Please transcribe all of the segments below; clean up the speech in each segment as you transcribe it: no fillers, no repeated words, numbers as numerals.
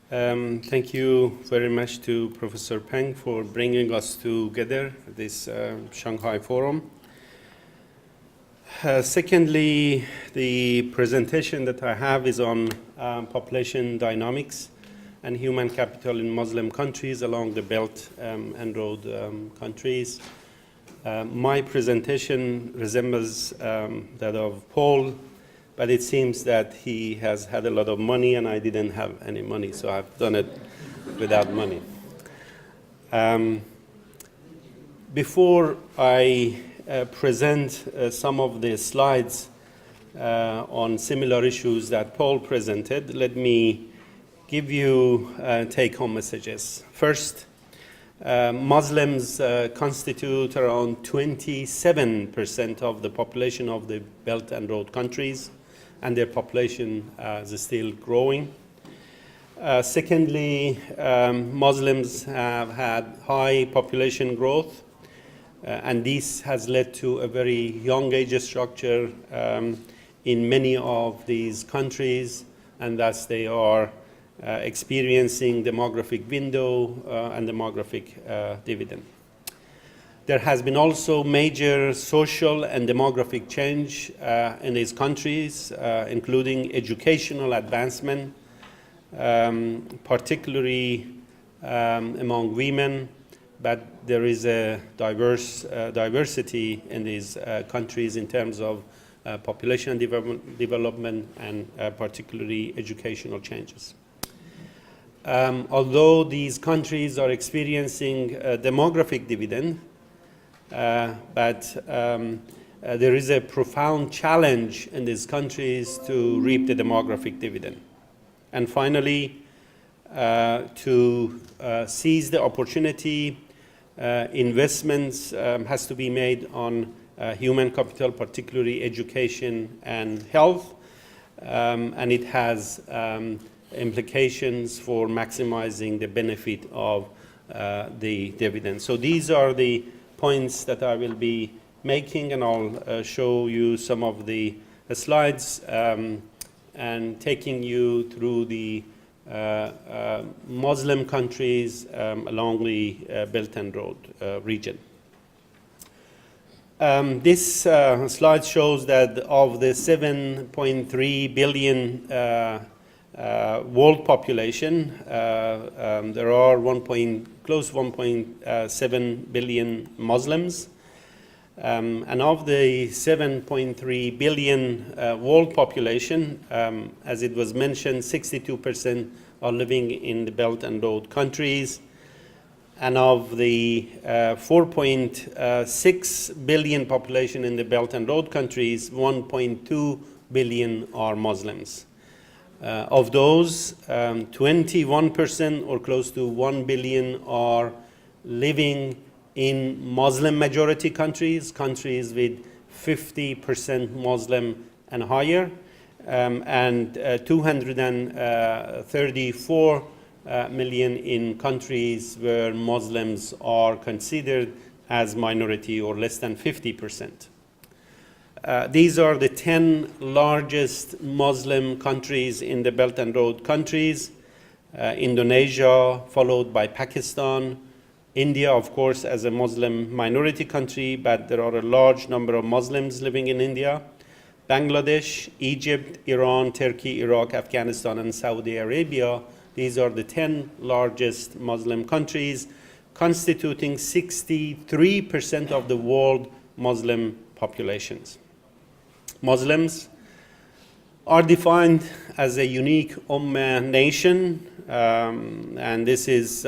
Thank you very much to Professor Peng for bringing us together at this Shanghai forum. Secondly, the presentation that I have is on population dynamics and human capital in Muslim countries along the Belt and Road countries. My presentation resembles that of Paul, but it seems that he has had a lot of money and I didn't have any money, so I've done it without money. Before I present some of the slides on similar issues that Paul presented, let me give you take-home messages. First, Muslims constitute around 27% of the population of the Belt and Road countries, and their population is still growing. Secondly, Muslims have had high population growth, and this has led to a very young age structure in many of these countries, and thus they are experiencing demographic window and demographic dividend. There has been also major social and demographic change in these countries, including educational advancement, particularly among women, but there is a diversity in these countries in terms of population development and particularly educational changes. Although these countries are experiencing a demographic dividend, but there is a profound challenge in these countries to reap the demographic dividend. And finally, to seize the opportunity, investments has to be made on human capital, particularly education and health, and it has implications for maximizing the benefit of the dividend. So these are the points that I will be making, and I'll show you some of the slides and taking you through the Muslim countries along the Belt and Road region. This slide shows that of the 7.3 billion world population, there are close to 1.7 billion Muslims. And of the 7.3 billion world population, as it was mentioned, 62% are living in the Belt and Road countries. And of the 4.6 billion population in the Belt and Road countries, 1.2 billion are Muslims. Of those, 21% or close to 1 billion are living in Muslim majority countries, countries with 50% Muslim and higher, and 234 million in countries where Muslims are considered as minority or less than 50%. These are the 10 largest Muslim countries in the Belt and Road countries. Indonesia, followed by Pakistan. India, of course, as a Muslim minority country, but there are a large number of Muslims living in India. Bangladesh, Egypt, Iran, Turkey, Iraq, Afghanistan, and Saudi Arabia. These are the 10 largest Muslim countries, constituting 63% of the world Muslim populations. Muslims are defined as a unique Ummah nation, and this is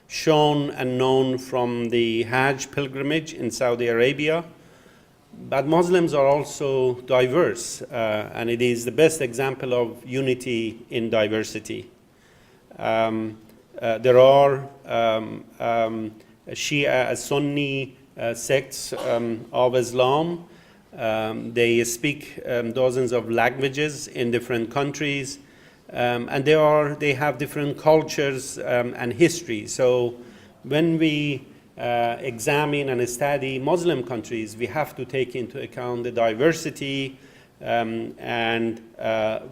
shown and known from the Hajj pilgrimage in Saudi Arabia. But Muslims are also diverse, and it is the best example of unity in diversity. There are Shia, Sunni sects of Islam. They speak dozens of languages in different countries, and they have different cultures and history. So when we examine and study Muslim countries, we have to take into account the diversity and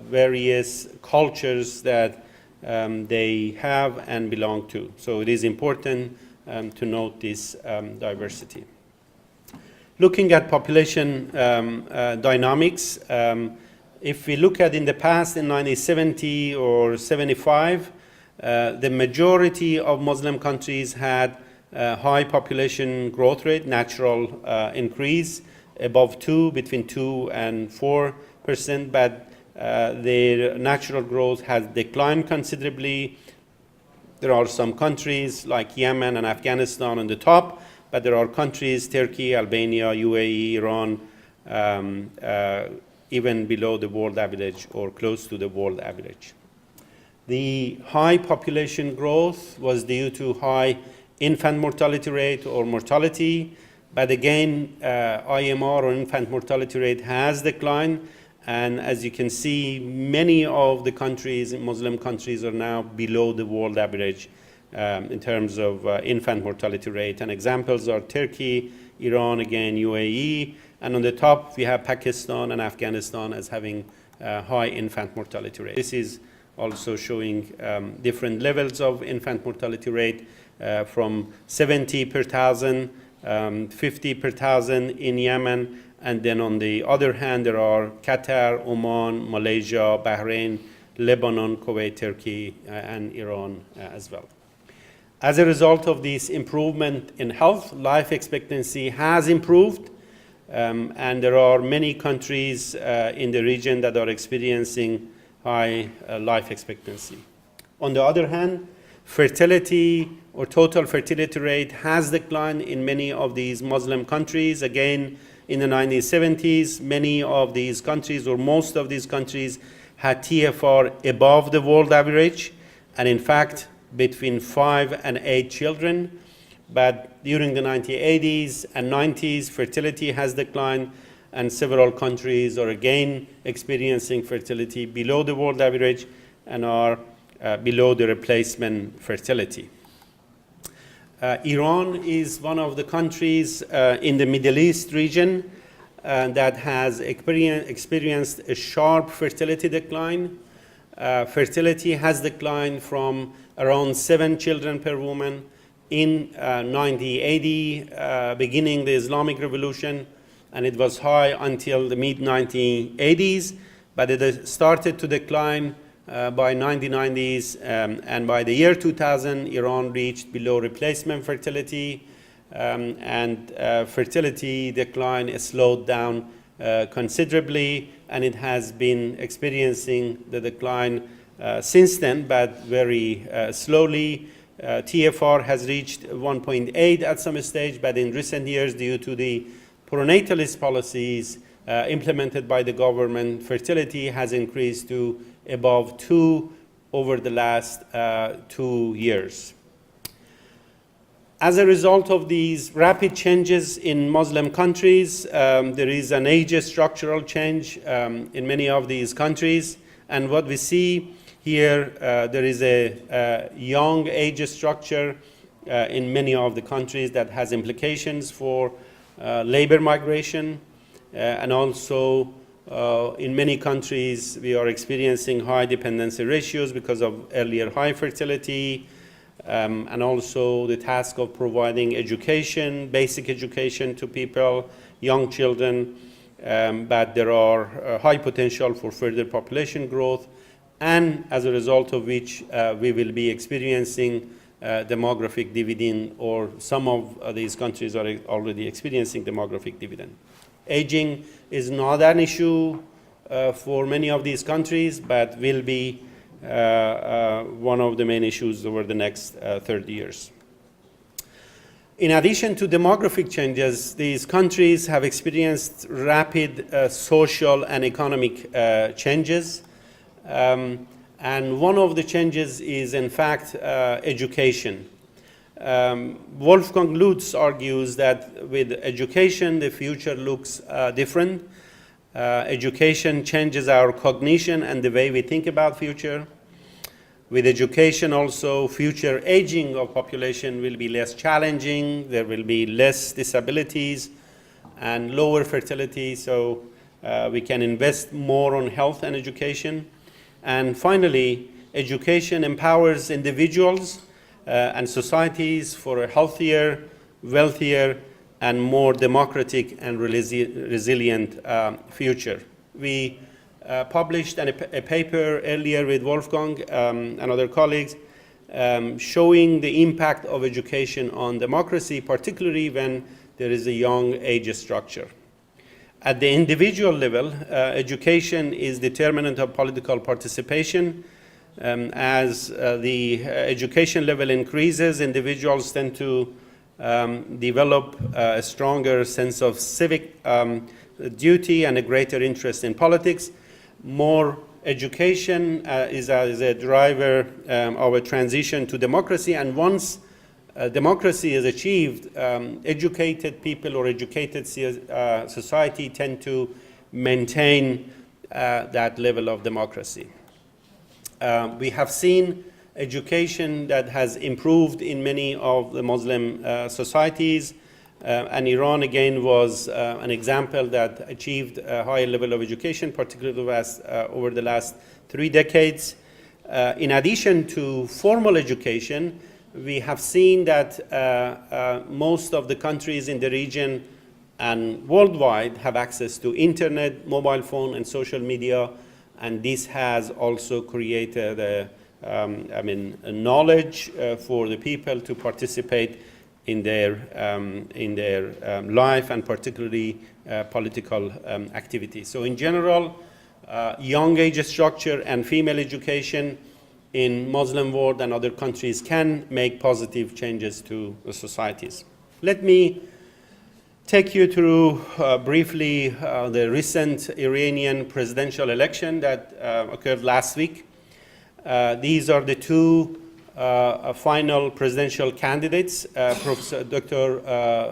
various cultures that they have and belong to. So it is important to note this diversity. Looking at population dynamics, if we look at in the past, in 1970 or 75, the majority of Muslim countries had high population growth rate, natural increase, above 2, between 2 and 4%, but their natural growth has declined considerably. There are some countries like Yemen and Afghanistan on the top, but there are countries, Turkey, Albania, UAE, Iran, even below the world average or close to the world average. The high population growth was due to high infant mortality rate or mortality, but again, IMR or infant mortality rate has declined, and as you can see, many of the countries, Muslim countries, are now below the world average in terms of infant mortality rate. And examples are Turkey, Iran, again, UAE, and on the top we have Pakistan and Afghanistan as having high infant mortality rate. This is also showing different levels of infant mortality rate from 70 per thousand, 50 per thousand in Yemen, and then on the other hand there are Qatar, Oman, Malaysia, Bahrain, Lebanon, Kuwait, Turkey, and Iran as well. As a result of this improvement in health, life expectancy has improved, and there are many countries in the region that are experiencing high life expectancy. On the other hand, fertility or total fertility rate has declined in many of these Muslim countries. Again, in the 1970s, many of these countries or most of these countries had TFR above the world average, and in fact, between 5 and 8 children. But during the 1980s and 90s, fertility has declined, and several countries are again experiencing fertility below the world average and are below the replacement fertility. Iran is one of the countries in the Middle East region that has experienced a sharp fertility decline. Fertility has declined from around 7 children per woman in 1980, beginning the Islamic Revolution, and it was high until the mid-1980s, but it started to decline by 1990s, and by the year 2000, Iran reached below replacement fertility, and fertility decline slowed down considerably, and it has been experiencing the decline since then, but very slowly. TFR has reached 1.8 at some stage, but in recent years, due to the pronatalist policies implemented by the government, fertility has increased to above 2 over the last 2 years. As a result of these rapid changes in Muslim countries, there is an age structural change in many of these countries, and what we see here, there is a young age structure in many of the countries that has implications for labor migration, and also in many countries we are experiencing high dependency ratios because of earlier high fertility, and also the task of providing education, basic education to people, young children, but there are high potential for further population growth, and as a result of which we will be experiencing demographic dividend, or some of these countries are already experiencing demographic dividend. Aging is not an issue for many of these countries, but will be one of the main issues over the next 30 years. In addition to demographic changes, these countries have experienced rapid social and economic changes. And one of the changes is, in fact, education. Wolfgang Lutz argues that with education, the future looks different. Education changes our cognition and the way we think about future. With education also, future aging of population will be less challenging, there will be less disabilities and lower fertility, so we can invest more on health and education. And finally, education empowers individuals and societies for a healthier, wealthier, and more democratic and resilient future. We published a paper earlier with Wolfgang and other colleagues showing the impact of education on democracy, particularly when there is a young age structure. At the individual level, education is determinant of political participation. As the education level increases, individuals tend to develop a stronger sense of civic duty and a greater interest in politics. More education is a driver of a transition to democracy, and once democracy is achieved, educated people or educated society tend to maintain that level of democracy. We have seen education that has improved in many of the Muslim societies, and Iran again was an example that achieved a higher level of education, particularly over the last 3 decades. In addition to formal education, we have seen that most of the countries in the region and worldwide have access to internet, mobile phone, and social media, and this has also created a knowledge for the people to participate in their life, and particularly political activity. So in general, young age structure and female education in Muslim world and other countries can make positive changes to the societies. Let me take you through briefly the recent Iranian presidential election that occurred last week. These are the 2 final presidential candidates. Professor Dr.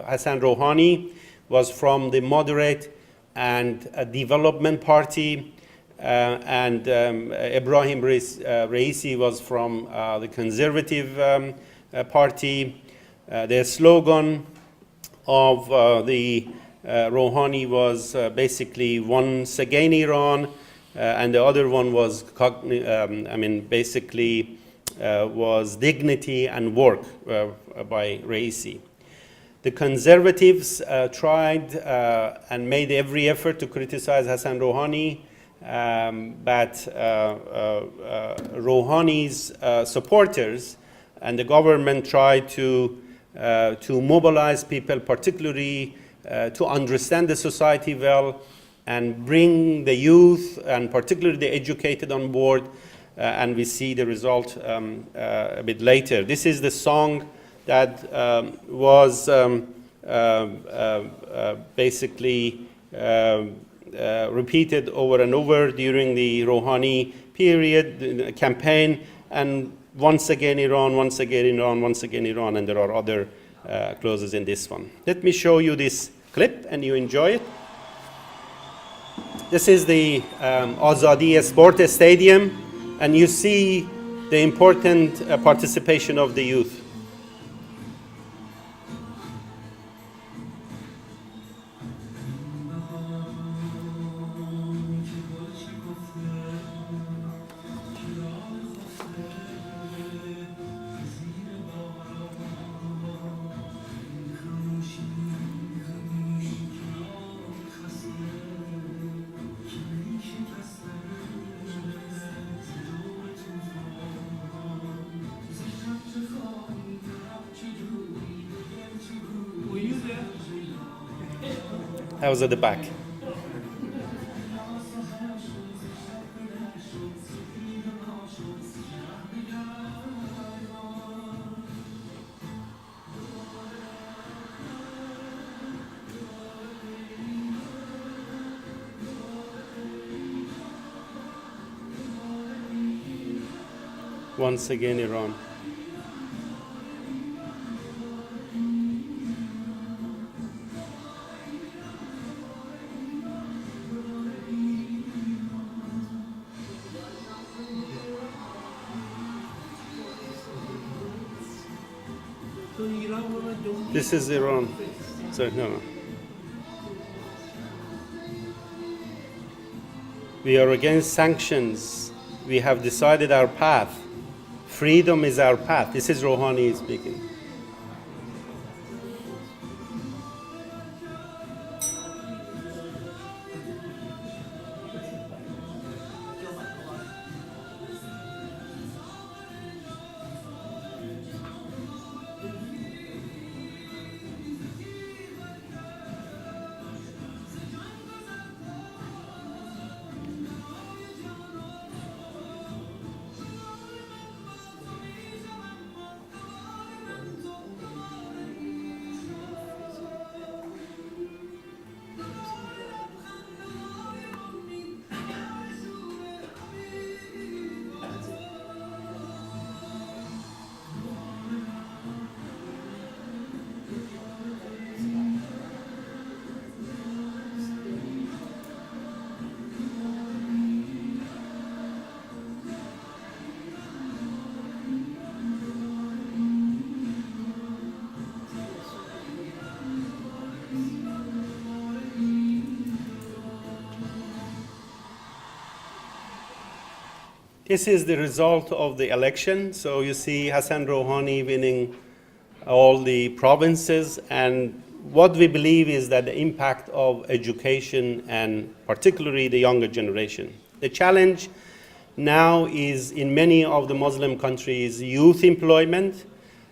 Hassan Rouhani was from the Moderate and Development Party, and Ebrahim Raisi was from the Conservative Party. The slogan of the Rouhani was basically "Once again Iran," and the other one was was "Dignity and Work" by Raisi. The Conservatives tried and made every effort to criticize Hassan Rouhani, but Rouhani's supporters and the government tried to mobilize people, particularly to understand the society well and bring the youth and particularly the educated on board, and we see the result a bit later. This is the song that was basically repeated over and over during the Rouhani period, the campaign, and "Once again Iran, once again Iran, once again Iran," and there are other clauses in this one. Let me show you this clip and you enjoy it. This is the Azadi Sport Stadium, and you see the important participation of the youth. I was at the back. Once again, Iran. This is Iran. Sorry, no. We are against sanctions we have decided our path. Freedom is our path. This is Rouhani speaking. This is the result of the election. So you see Hassan Rouhani winning all the provinces, and what we believe is that the impact of education and particularly the younger generation. The challenge now is in many of the Muslim countries youth employment.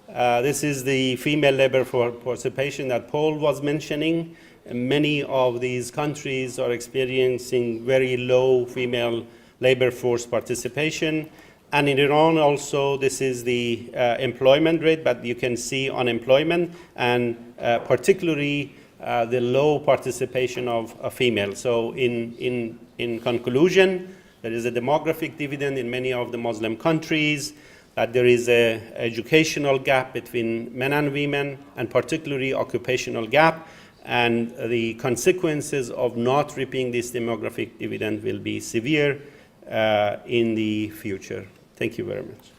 This is the female labor participation that Paul was mentioning. Many of these countries are experiencing very low female labor force participation. And in Iran also, this is the employment rate, but you can see unemployment and particularly the low participation of females. So in conclusion, there is a demographic dividend in many of the Muslim countries, that there is an educational gap between men and women, and particularly occupational gap, and the consequences of not reaping this demographic dividend will be severe in the future. Thank you very much.